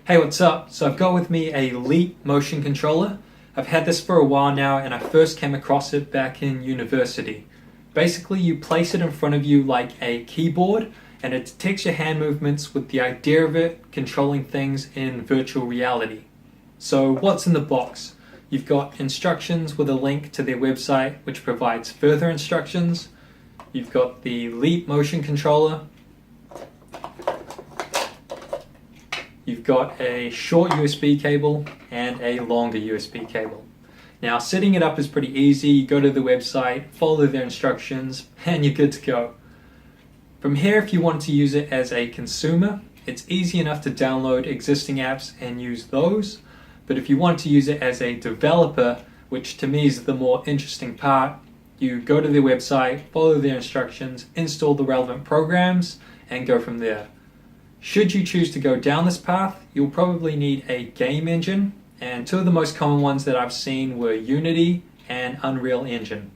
Hey, what's up? So I've got with me a Leap motion controller. I've had this for a while now and I first came across it back in university. Basically, you place it in front of you like a keyboard and it detects your hand movements with the idea of it controlling things in virtual reality. So what's in the box? You've got instructions with a link to their website which provides further instructions. You've got the Leap motion controller. You've got a short USB cable and a longer USB cable. Now, setting it up is pretty easy. You go to the website, follow their instructions, and you're good to go. From here, if you want to use it as a consumer, it's easy enough to download existing apps and use those. But if you want to use it as a developer, which to me is the more interesting part, you go to their website, follow their instructions, install the relevant programs, and go from there. Should you choose to go down this path, you'll probably need a game engine, and two of the most common ones that I've seen were Unity and Unreal Engine.